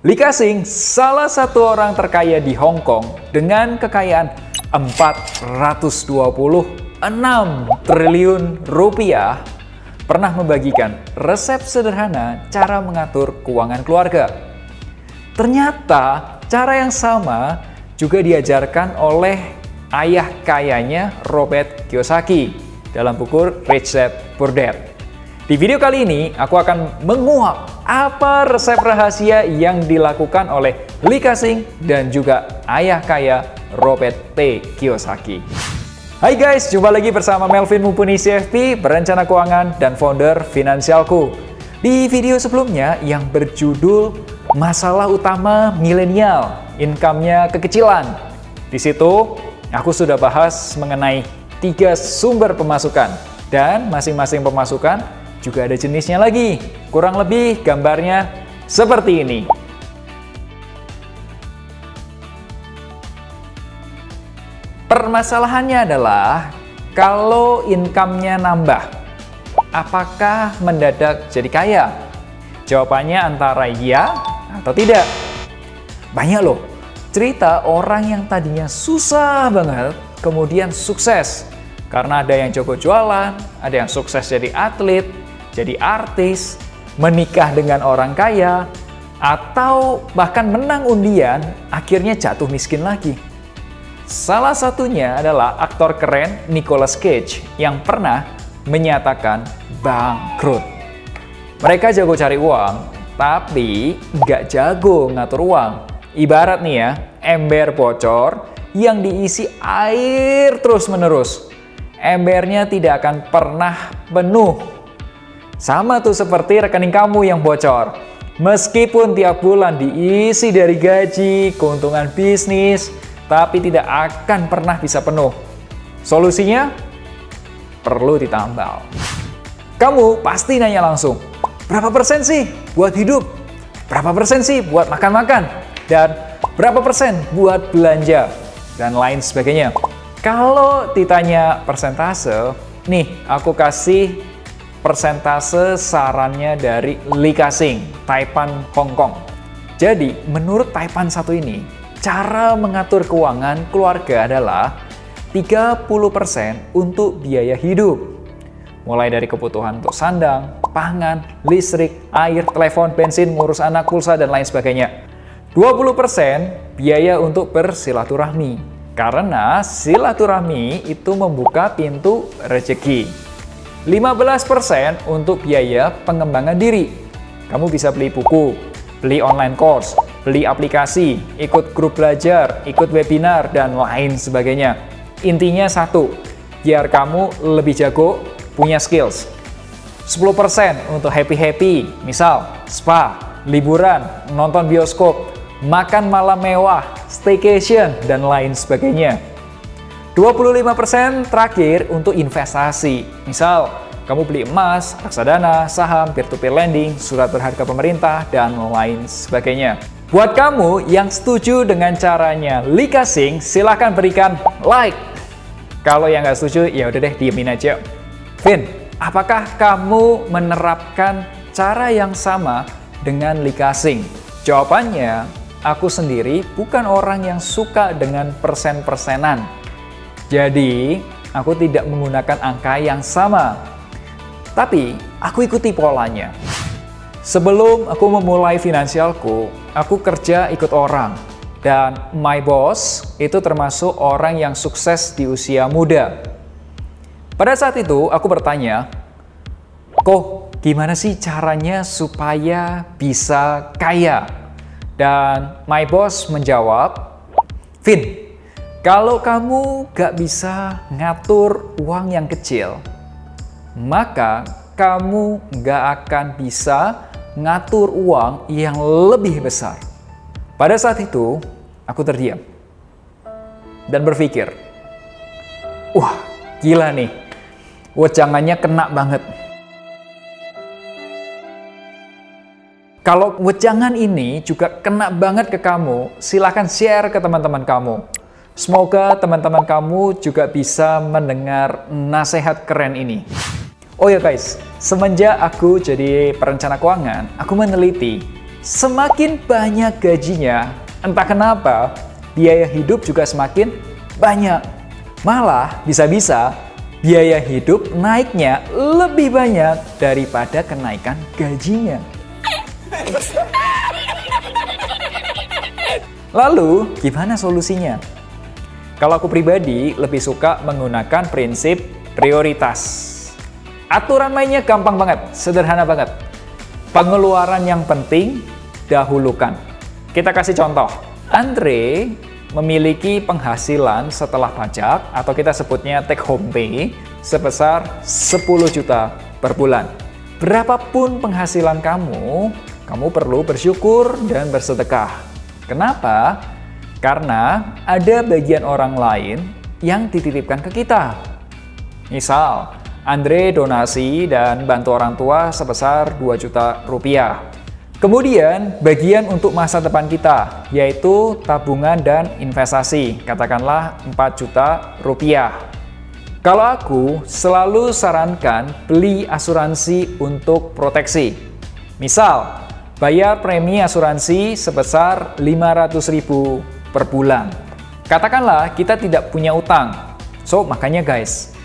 Lee Ka-shing, salah satu orang terkaya di Hong Kong dengan kekayaan 426 triliun rupiah, pernah membagikan resep sederhana cara mengatur keuangan keluarga. Ternyata cara yang sama juga diajarkan oleh ayah kayanya Robert Kiyosaki dalam buku Rich Dad Poor Dad. Di video kali ini, aku akan menguak apa resep rahasia yang dilakukan oleh Lee Ka-shing dan juga ayah kaya Robert T. Kiyosaki. Hai guys, jumpa lagi bersama Melvin Mumpuni CFP, perencana keuangan dan founder Finansialku. Di video sebelumnya yang berjudul Masalah Utama Milenial, Income-nya Kekecilan. Di situ, aku sudah bahas mengenai 3 sumber pemasukan dan masing-masing pemasukan juga ada jenisnya lagi. Kurang lebih gambarnya seperti ini. Permasalahannya adalah kalau income-nya nambah, apakah mendadak jadi kaya? Jawabannya antara iya atau tidak. Banyak loh cerita orang yang tadinya susah banget kemudian sukses. Karena ada yang jago jualan, ada yang sukses jadi atlet, jadi artis, menikah dengan orang kaya, atau bahkan menang undian, akhirnya jatuh miskin lagi. Salah satunya adalah aktor keren Nicolas Cage yang pernah menyatakan bangkrut. Mereka jago cari uang, tapi nggak jago ngatur uang. Ibarat nih ya, ember bocor yang diisi air terus-menerus. Embernya tidak akan pernah penuh. Sama tuh seperti rekening kamu yang bocor. Meskipun tiap bulan diisi dari gaji, keuntungan bisnis, tapi tidak akan pernah bisa penuh. Solusinya? Perlu ditambal. Kamu pasti nanya langsung, berapa persen sih buat hidup? Berapa persen sih buat makan-makan? Dan berapa persen buat belanja? Dan lain sebagainya. Kalau ditanya persentase, nih aku kasih persentase sarannya dari Lee Ka-shing, Taipan Hong Kong. Jadi, menurut Taipan 1 ini, cara mengatur keuangan keluarga adalah 30% untuk biaya hidup. Mulai dari kebutuhan untuk sandang, pangan, listrik, air, telepon, bensin, ngurus anak, pulsa, dan lain sebagainya. 20% biaya untuk bersilaturahmi. Karena silaturahmi itu membuka pintu rezeki. 15% untuk biaya pengembangan diri. Kamu bisa beli buku, beli online course, beli aplikasi, ikut grup belajar, ikut webinar, dan lain sebagainya. Intinya satu, biar kamu lebih jago, punya skills. 10% untuk happy-happy, misal spa, liburan, nonton bioskop, makan malam mewah, staycation, dan lain sebagainya. 25% terakhir untuk investasi. Misal, kamu beli emas, reksadana, saham, peer-to-peer lending, surat berharga pemerintah, dan lain sebagainya. Buat kamu yang setuju dengan caranya Lee Ka-shing, silahkan berikan like. Kalau yang nggak setuju, ya udah deh, diemin aja. Vin, apakah kamu menerapkan cara yang sama dengan Lee Ka-shing? Jawabannya, aku sendiri bukan orang yang suka dengan persen-persenan. Jadi, aku tidak menggunakan angka yang sama. Tapi, aku ikuti polanya. Sebelum aku memulai Finansialku, aku kerja ikut orang. Dan my boss itu termasuk orang yang sukses di usia muda. Pada saat itu, aku bertanya, "Kok gimana sih caranya supaya bisa kaya?" Dan my boss menjawab, "Vin, kalau kamu gak bisa ngatur uang yang kecil, maka kamu gak akan bisa ngatur uang yang lebih besar." Pada saat itu, aku terdiam dan berpikir, wah gila nih, wejangannya kena banget. Kalau wejangan ini juga kena banget ke kamu, silahkan share ke teman-teman kamu. Semoga teman-teman kamu juga bisa mendengar nasihat keren ini. Oh ya guys, semenjak aku jadi perencana keuangan, aku meneliti semakin banyak gajinya, entah kenapa biaya hidup juga semakin banyak. Malah bisa-bisa biaya hidup naiknya lebih banyak daripada kenaikan gajinya. Lalu, gimana solusinya? Kalau aku pribadi lebih suka menggunakan prinsip prioritas. Aturan mainnya gampang banget, sederhana banget. Pengeluaran yang penting dahulukan. Kita kasih contoh. Andre memiliki penghasilan setelah pajak atau kita sebutnya take home pay sebesar 10 juta per bulan. Berapapun penghasilan kamu perlu bersyukur dan bersedekah. Kenapa? Karena ada bagian orang lain yang dititipkan ke kita. Misal, Andre donasi dan bantu orang tua sebesar 2 juta rupiah. Kemudian, bagian untuk masa depan kita, yaitu tabungan dan investasi, katakanlah 4 juta rupiah. Kalau aku selalu sarankan beli asuransi untuk proteksi. Misal, bayar premi asuransi sebesar 500.000 per bulan. Katakanlah kita tidak punya utang. So, makanya guys,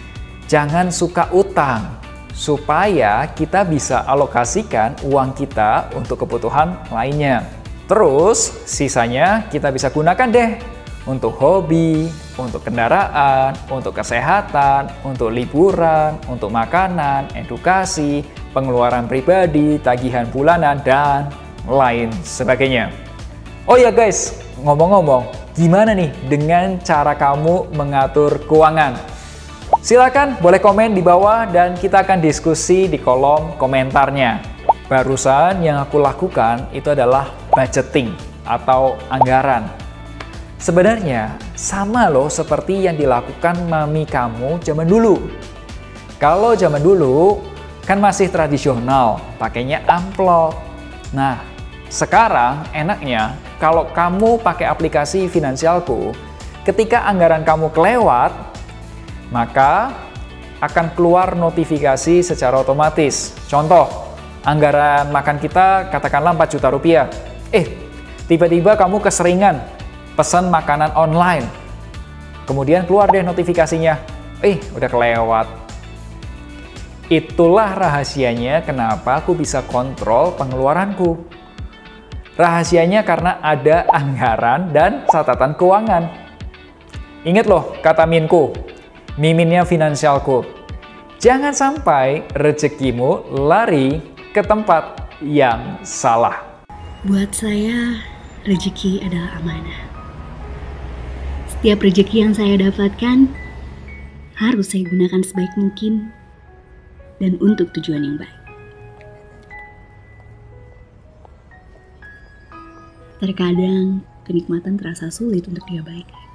jangan suka utang supaya kita bisa alokasikan uang kita untuk kebutuhan lainnya. Terus, sisanya kita bisa gunakan deh untuk hobi, untuk kendaraan, untuk kesehatan, untuk liburan, untuk makanan, edukasi, pengeluaran pribadi, tagihan bulanan, dan lain sebagainya. Oh ya guys, ngomong-ngomong, gimana nih dengan cara kamu mengatur keuangan? Silakan boleh komen di bawah dan kita akan diskusi di kolom komentarnya. Barusan yang aku lakukan itu adalah budgeting atau anggaran. Sebenarnya sama loh seperti yang dilakukan mami kamu zaman dulu. Kalau zaman dulu kan masih tradisional, pakainya amplop. Nah, sekarang enaknya kalau kamu pakai aplikasi Finansialku, ketika anggaran kamu kelewat, maka akan keluar notifikasi secara otomatis. Contoh, anggaran makan kita katakanlah 4 juta rupiah. Tiba-tiba kamu keseringan pesan makanan online. Kemudian keluar deh notifikasinya. Udah kelewat. Itulah rahasianya kenapa aku bisa kontrol pengeluaranku. Rahasianya karena ada anggaran dan catatan keuangan. Ingat loh kata Minku, miminnya Finansialku. Jangan sampai rezekimu lari ke tempat yang salah. Buat saya, rezeki adalah amanah. Setiap rezeki yang saya dapatkan harus saya gunakan sebaik mungkin dan untuk tujuan yang baik. Terkadang kenikmatan terasa sulit untuk diabaikan.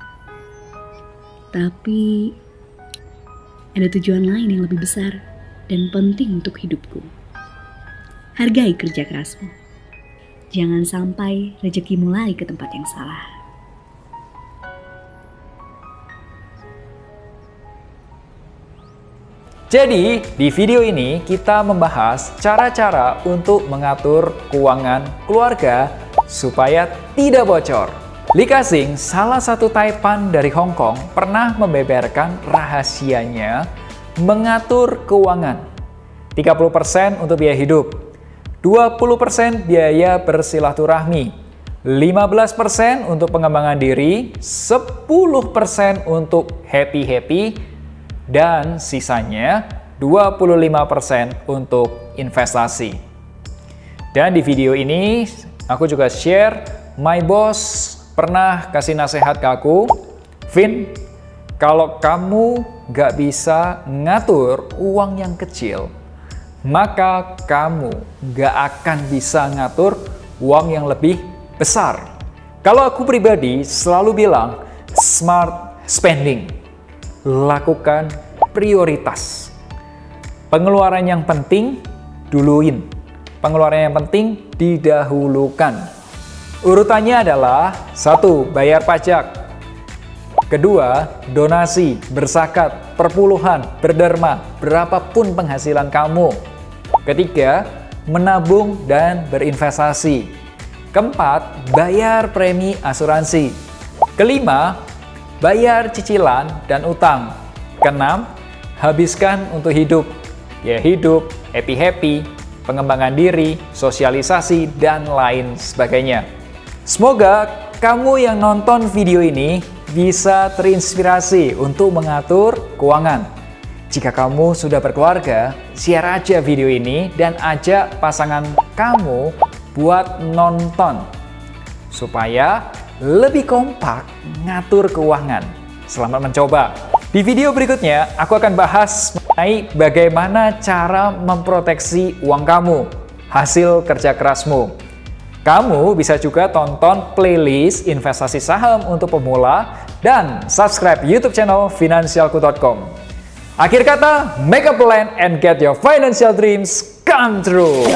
Tapi ada tujuan lain yang lebih besar dan penting untuk hidupku. Hargai kerja kerasmu. Jangan sampai rezekimu lari ke tempat yang salah. Jadi, di video ini kita membahas cara-cara untuk mengatur keuangan keluarga supaya tidak bocor. Li Ka-shing, salah satu taipan dari Hong Kong, pernah membeberkan rahasianya mengatur keuangan. 30% untuk biaya hidup, 20% biaya bersilaturahmi, 15% untuk pengembangan diri, 10% untuk happy-happy, dan sisanya 25% untuk investasi. Dan di video ini aku juga share, my boss pernah kasih nasihat ke aku, Vin, kalau kamu gak bisa ngatur uang yang kecil, maka kamu gak akan bisa ngatur uang yang lebih besar. Kalau aku pribadi selalu bilang, smart spending. Lakukan prioritas. Pengeluaran yang penting, duluin. Pengeluaran yang penting, didahulukan. Urutannya adalah 1. Bayar pajak. 2. Donasi, berzakat, perpuluhan, berderma, berapapun penghasilan kamu. 3. Menabung dan berinvestasi. Keempat, bayar premi asuransi. Kelima, bayar cicilan dan utang. Keenam, habiskan untuk hidup. Ya hidup, happy-happy, pengembangan diri, sosialisasi, dan lain sebagainya. Semoga kamu yang nonton video ini bisa terinspirasi untuk mengatur keuangan. Jika kamu sudah berkeluarga, share aja video ini dan ajak pasangan kamu buat nonton supaya lebih kompak ngatur keuangan. Selamat mencoba. Di video berikutnya, aku akan bahas mengenai bagaimana cara memproteksi uang kamu, hasil kerja kerasmu. Kamu bisa juga tonton playlist investasi saham untuk pemula dan subscribe YouTube channel finansialku.com. Akhir kata, make a plan and get your financial dreams come true.